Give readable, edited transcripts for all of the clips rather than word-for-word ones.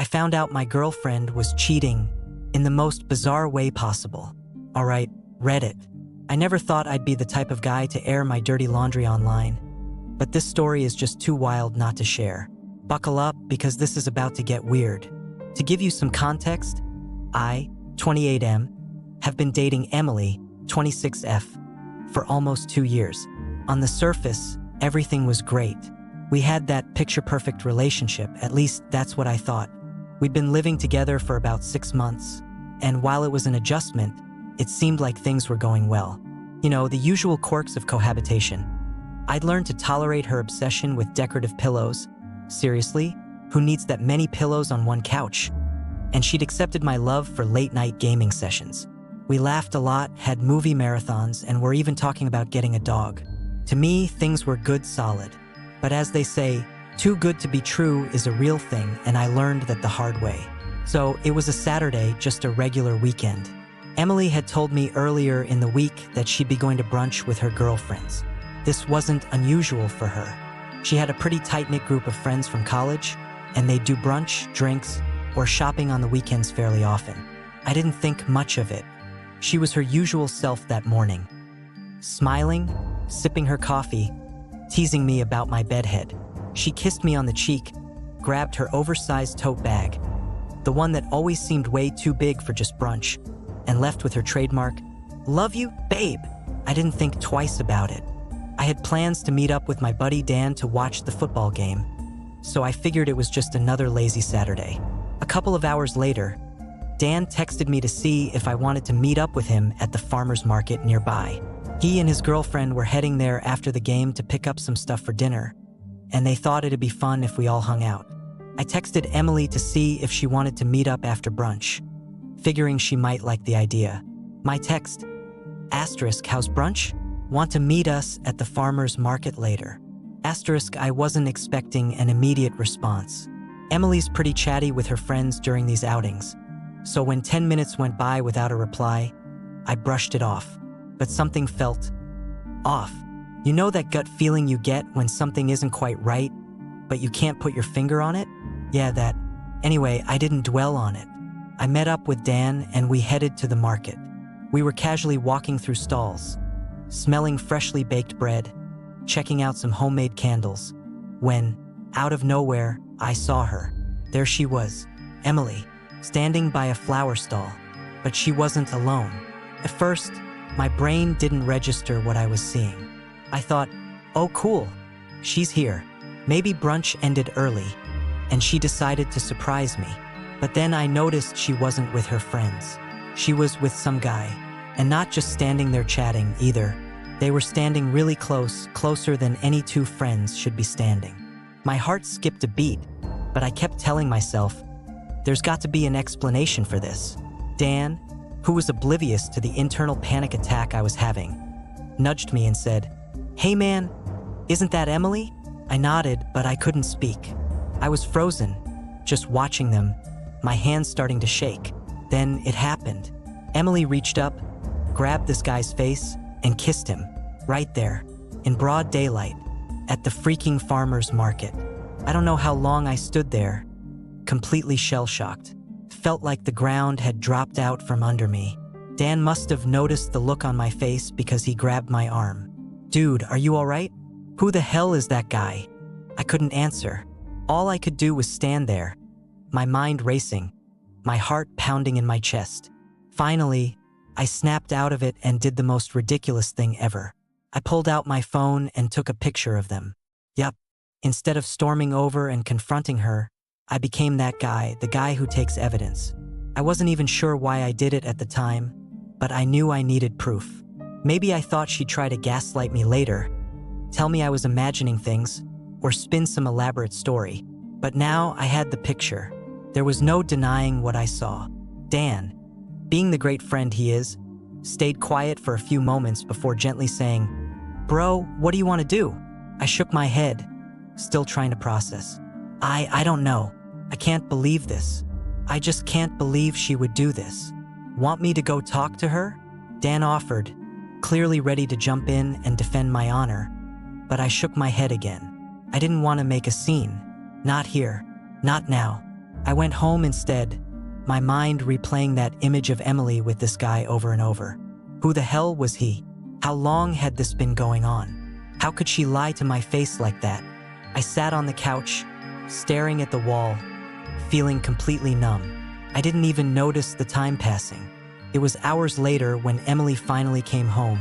I found out my girlfriend was cheating in the most bizarre way possible. All right, Reddit. I never thought I'd be the type of guy to air my dirty laundry online, but this story is just too wild not to share. Buckle up because this is about to get weird. To give you some context, I, 28M, have been dating Emily, 26F, for almost 2 years. On the surface, everything was great. We had that picture-perfect relationship, at least that's what I thought. We'd been living together for about 6 months, and while it was an adjustment, it seemed like things were going well. You know, the usual quirks of cohabitation. I'd learned to tolerate her obsession with decorative pillows. Seriously, who needs that many pillows on one couch? And she'd accepted my love for late-night gaming sessions. We laughed a lot, had movie marathons, and were even talking about getting a dog. To me, things were good solid. But as they say, too good to be true is a real thing, and I learned that the hard way. So it was a Saturday, just a regular weekend. Emily had told me earlier in the week that she'd be going to brunch with her girlfriends. This wasn't unusual for her. She had a pretty tight-knit group of friends from college, and they'd do brunch, drinks, or shopping on the weekends fairly often. I didn't think much of it. She was her usual self that morning. Smiling, sipping her coffee, teasing me about my bedhead. She kissed me on the cheek, grabbed her oversized tote bag, the one that always seemed way too big for just brunch, and left with her trademark, "Love you, babe." I didn't think twice about it. I had plans to meet up with my buddy Dan to watch the football game, so I figured it was just another lazy Saturday. A couple of hours later, Dan texted me to see if I wanted to meet up with him at the farmer's market nearby. He and his girlfriend were heading there after the game to pick up some stuff for dinner, and they thought it'd be fun if we all hung out. I texted Emily to see if she wanted to meet up after brunch, figuring she might like the idea. My text, *, how's brunch? Want to meet us at the farmer's market later. *, I wasn't expecting an immediate response. Emily's pretty chatty with her friends during these outings, so when 10 minutes went by without a reply, I brushed it off. But something felt off. You know that gut feeling you get when something isn't quite right, but you can't put your finger on it? Yeah, that. Anyway, I didn't dwell on it. I met up with Dan and we headed to the market. We were casually walking through stalls, smelling freshly baked bread, checking out some homemade candles, when, out of nowhere, I saw her. There she was, Emily, standing by a flower stall. But she wasn't alone. At first, my brain didn't register what I was seeing. I thought, oh cool, she's here. Maybe brunch ended early, and she decided to surprise me. But then I noticed she wasn't with her friends. She was with some guy, and not just standing there chatting either. They were standing really close, closer than any two friends should be standing. My heart skipped a beat, but I kept telling myself, there's got to be an explanation for this. Dan, who was oblivious to the internal panic attack I was having, nudged me and said, "Hey man, isn't that Emily?" I nodded, but I couldn't speak. I was frozen, just watching them, my hands starting to shake. Then it happened. Emily reached up, grabbed this guy's face, and kissed him, right there, in broad daylight, at the freaking farmer's market. I don't know how long I stood there, completely shell-shocked. Felt like the ground had dropped out from under me. Dan must have noticed the look on my face because he grabbed my arm. "Dude, are you all right? Who the hell is that guy?" I couldn't answer. All I could do was stand there, my mind racing, my heart pounding in my chest. Finally, I snapped out of it and did the most ridiculous thing ever. I pulled out my phone and took a picture of them. Yup, instead of storming over and confronting her, I became that guy, the guy who takes evidence. I wasn't even sure why I did it at the time, but I knew I needed proof. Maybe I thought she'd try to gaslight me later, tell me I was imagining things, or spin some elaborate story. But now I had the picture. There was no denying what I saw. Dan, being the great friend he is, stayed quiet for a few moments before gently saying, "Bro, what do you want to do?" I shook my head, still trying to process. I don't know. I can't believe this. I just can't believe she would do this. Want me to go talk to her? Dan offered, clearly ready to jump in and defend my honor, but I shook my head again. I didn't want to make a scene. Not here. Not now. I went home instead, my mind replaying that image of Emily with this guy over and over. Who the hell was he? How long had this been going on? How could she lie to my face like that? I sat on the couch, staring at the wall, feeling completely numb. I didn't even notice the time passing. It was hours later when Emily finally came home,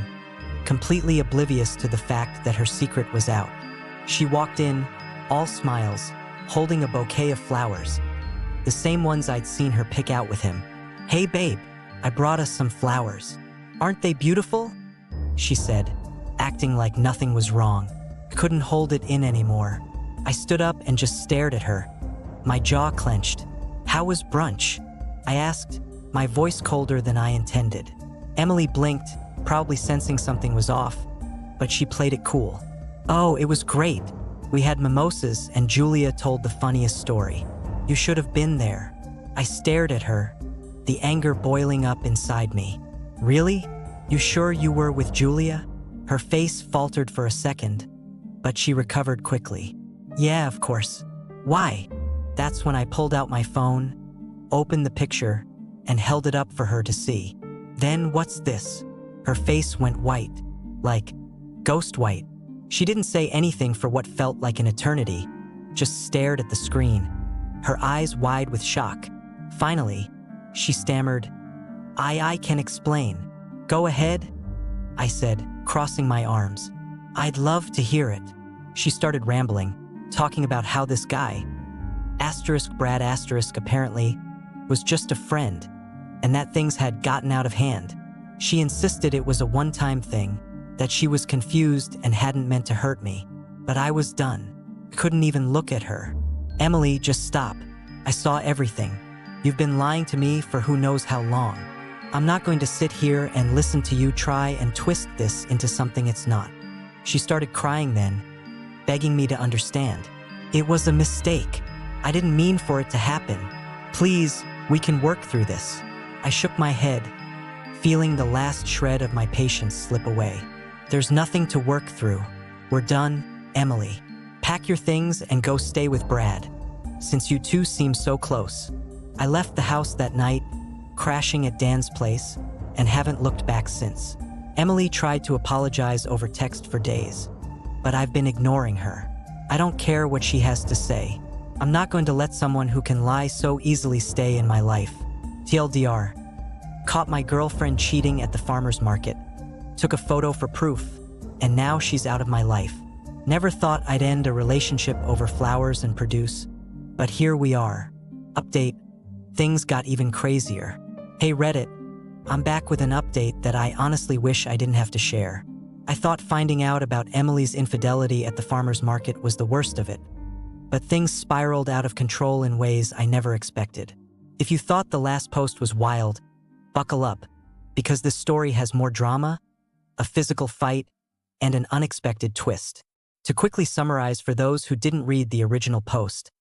completely oblivious to the fact that her secret was out. She walked in, all smiles, holding a bouquet of flowers, the same ones I'd seen her pick out with him. "Hey babe, I brought us some flowers. Aren't they beautiful?" she said, acting like nothing was wrong. I couldn't hold it in anymore. I stood up and just stared at her, my jaw clenched. "How was brunch?" I asked, my voice colder than I intended. Emily blinked, probably sensing something was off, but she played it cool. "Oh, it was great. We had mimosas and Julia told the funniest story. You should have been there." I stared at her, the anger boiling up inside me. "Really? You sure you were with Julia?" Her face faltered for a second, but she recovered quickly. "Yeah, of course. Why?" That's when I pulled out my phone, opened the picture, and held it up for her to see. "Then what's this?" Her face went white, like ghost white. She didn't say anything for what felt like an eternity, just stared at the screen, her eyes wide with shock. Finally, she stammered, I can explain. Go ahead," I said, crossing my arms. "I'd love to hear it." She started rambling, talking about how this guy, Brad apparently, was just a friend, and that things had gotten out of hand. She insisted it was a one-time thing, that she was confused and hadn't meant to hurt me. But I was done. Couldn't even look at her. "Emily, just stop. I saw everything. You've been lying to me for who knows how long. I'm not going to sit here and listen to you try and twist this into something it's not." She started crying then, begging me to understand. "It was a mistake. I didn't mean for it to happen. Please, we can work through this." I shook my head, feeling the last shred of my patience slip away. "There's nothing to work through. We're done, Emily. Pack your things and go stay with Brad, since you two seem so close." I left the house that night, crashing at Dan's place, and haven't looked back since. Emily tried to apologize over text for days, but I've been ignoring her. I don't care what she has to say. I'm not going to let someone who can lie so easily stay in my life. TLDR. Caught my girlfriend cheating at the farmer's market. Took a photo for proof, and now she's out of my life. Never thought I'd end a relationship over flowers and produce, but here we are. Update. Things got even crazier. Hey Reddit, I'm back with an update that I honestly wish I didn't have to share. I thought finding out about Emily's infidelity at the farmer's market was the worst of it, but things spiraled out of control in ways I never expected. If you thought the last post was wild, buckle up, because this story has more drama, a physical fight, and an unexpected twist. To quickly summarize for those who didn't read the original post,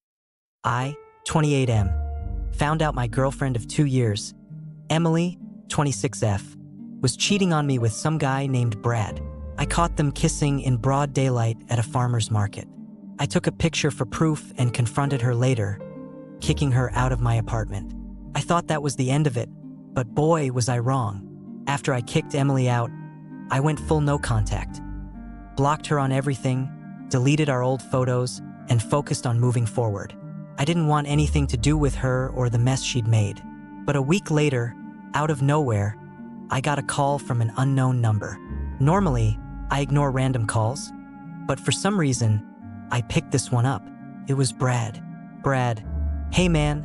I, 28M, found out my girlfriend of 2 years, Emily, 26F, was cheating on me with some guy named Brad. I caught them kissing in broad daylight at a farmer's market. I took a picture for proof and confronted her later, kicking her out of my apartment. I thought that was the end of it, but boy was I wrong. After I kicked Emily out, I went full no contact. Blocked her on everything, deleted our old photos, and focused on moving forward. I didn't want anything to do with her or the mess she'd made. But a week later, out of nowhere, I got a call from an unknown number. Normally, I ignore random calls, but for some reason, I picked this one up. It was Brad. "Brad, hey man,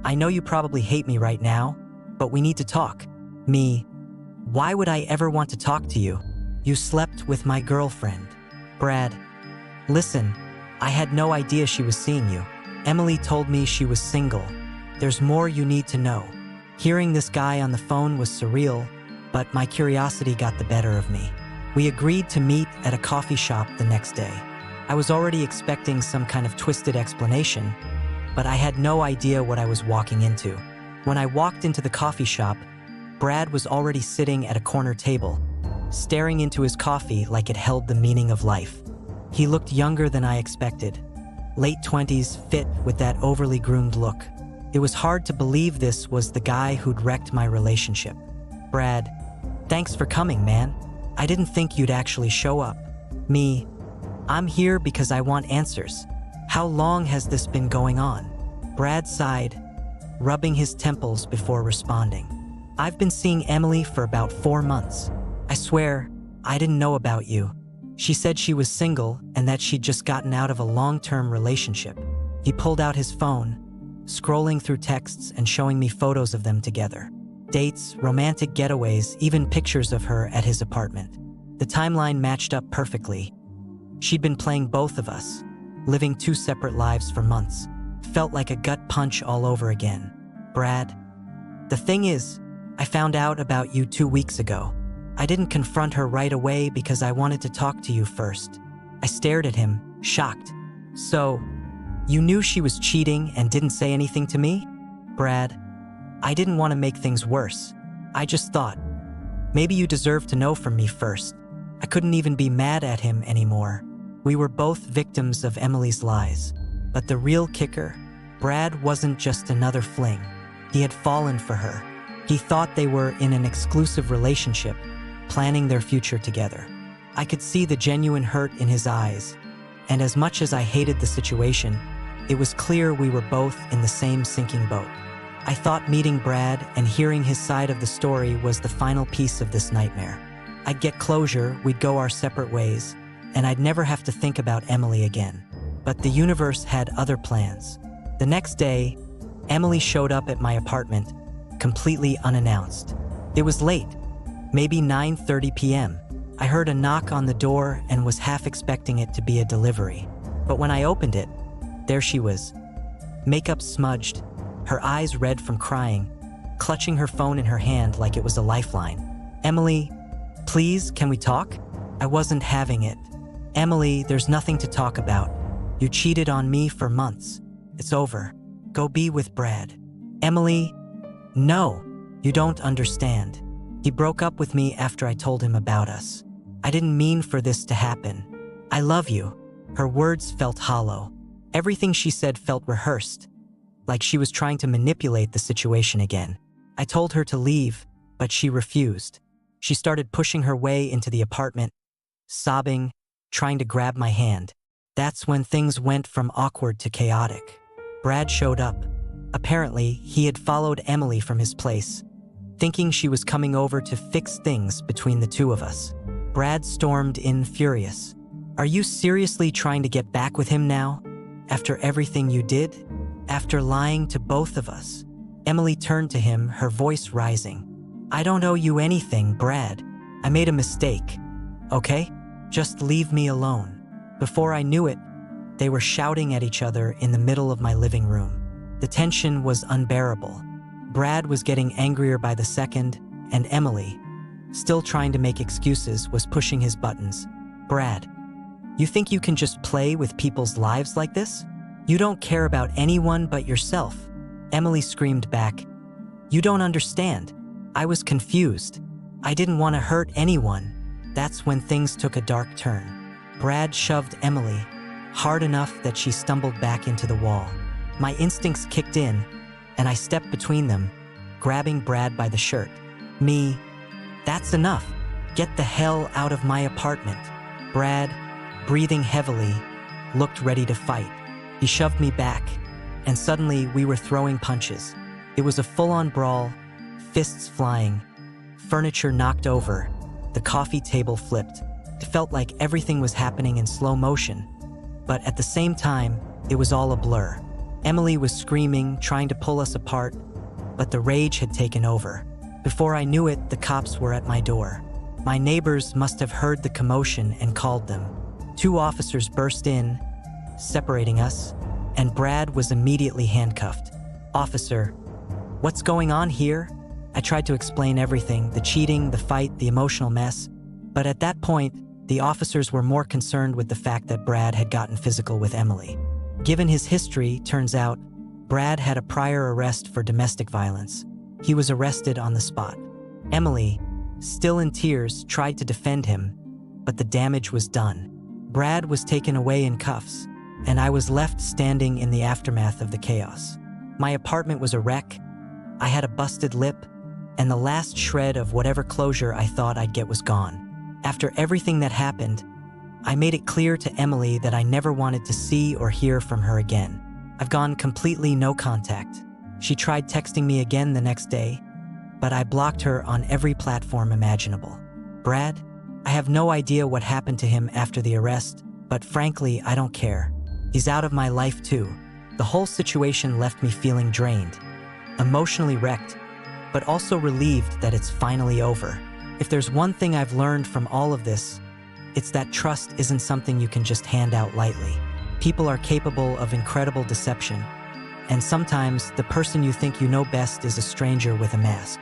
I know you probably hate me right now, but we need to talk." Me, "Why would I ever want to talk to you? You slept with my girlfriend." Brad, "Listen, I had no idea she was seeing you. Emily told me she was single. There's more you need to know." Hearing this guy on the phone was surreal, but my curiosity got the better of me. We agreed to meet at a coffee shop the next day. I was already expecting some kind of twisted explanation, but I had no idea what I was walking into. When I walked into the coffee shop, Brad was already sitting at a corner table, staring into his coffee like it held the meaning of life. He looked younger than I expected. Late 20s, fit with that overly groomed look. It was hard to believe this was the guy who'd wrecked my relationship. Brad, thanks for coming, man. I didn't think you'd actually show up. Me, I'm here because I want answers. How long has this been going on? Brad sighed, rubbing his temples before responding. I've been seeing Emily for about 4 months. I swear, I didn't know about you. She said she was single and that she'd just gotten out of a long-term relationship. He pulled out his phone, scrolling through texts and showing me photos of them together. Dates, romantic getaways, even pictures of her at his apartment. The timeline matched up perfectly. She'd been playing both of us, living 2 separate lives for months. Felt like a gut punch all over again. Brad, the thing is, I found out about you 2 weeks ago. I didn't confront her right away because I wanted to talk to you first. I stared at him, shocked. So, you knew she was cheating and didn't say anything to me? Brad, I didn't want to make things worse. I just thought, maybe you deserve to know from me first. I couldn't even be mad at him anymore. We were both victims of Emily's lies. But the real kicker, Brad wasn't just another fling. He had fallen for her. He thought they were in an exclusive relationship, planning their future together. I could see the genuine hurt in his eyes, and as much as I hated the situation, it was clear we were both in the same sinking boat. I thought meeting Brad and hearing his side of the story was the final piece of this nightmare. I'd get closure, we'd go our separate ways, and I'd never have to think about Emily again. But the universe had other plans. The next day, Emily showed up at my apartment, completely unannounced. It was late, maybe 9:30 p.m. I heard a knock on the door and was half expecting it to be a delivery. But when I opened it, there she was, makeup smudged, her eyes red from crying, clutching her phone in her hand like it was a lifeline. Emily, please, can we talk? I wasn't having it. Emily, there's nothing to talk about. You cheated on me for months. It's over. Go be with Brad. Emily, no, you don't understand. He broke up with me after I told him about us. I didn't mean for this to happen. I love you. Her words felt hollow. Everything she said felt rehearsed, like she was trying to manipulate the situation again. I told her to leave, but she refused. She started pushing her way into the apartment, sobbing, trying to grab my hand. That's when things went from awkward to chaotic. Brad showed up. Apparently, he had followed Emily from his place, thinking she was coming over to fix things between the two of us. Brad stormed in furious. Are you seriously trying to get back with him now? After everything you did? After lying to both of us? Emily turned to him, her voice rising. I don't owe you anything, Brad. I made a mistake. Okay? Just leave me alone. Before I knew it, they were shouting at each other in the middle of my living room. The tension was unbearable. Brad was getting angrier by the second, and Emily, still trying to make excuses, was pushing his buttons. Brad, you think you can just play with people's lives like this? You don't care about anyone but yourself. Emily screamed back. You don't understand. I was confused. I didn't want to hurt anyone. That's when things took a dark turn. Brad shoved Emily hard enough that she stumbled back into the wall. My instincts kicked in, and I stepped between them, grabbing Brad by the shirt. Me, that's enough. Get the hell out of my apartment. Brad, breathing heavily, looked ready to fight. He shoved me back, and suddenly we were throwing punches. It was a full-on brawl, fists flying, furniture knocked over, the coffee table flipped. It felt like everything was happening in slow motion, but at the same time, it was all a blur. Emily was screaming, trying to pull us apart, but the rage had taken over. Before I knew it, the cops were at my door. My neighbors must have heard the commotion and called them. 2 officers burst in, separating us, and Brad was immediately handcuffed. Officer, what's going on here? I tried to explain everything, the cheating, the fight, the emotional mess, but at that point, the officers were more concerned with the fact that Brad had gotten physical with Emily. Given his history, turns out, Brad had a prior arrest for domestic violence. He was arrested on the spot. Emily, still in tears, tried to defend him, but the damage was done. Brad was taken away in cuffs, and I was left standing in the aftermath of the chaos. My apartment was a wreck. I had a busted lip, and the last shred of whatever closure I thought I'd get was gone. After everything that happened, I made it clear to Emily that I never wanted to see or hear from her again. I've gone completely no contact. She tried texting me again the next day, but I blocked her on every platform imaginable. Brad, I have no idea what happened to him after the arrest, but frankly, I don't care. He's out of my life too. The whole situation left me feeling drained, emotionally wrecked, but also relieved that it's finally over. If there's one thing I've learned from all of this, it's that trust isn't something you can just hand out lightly. People are capable of incredible deception, and sometimes the person you think you know best is a stranger with a mask.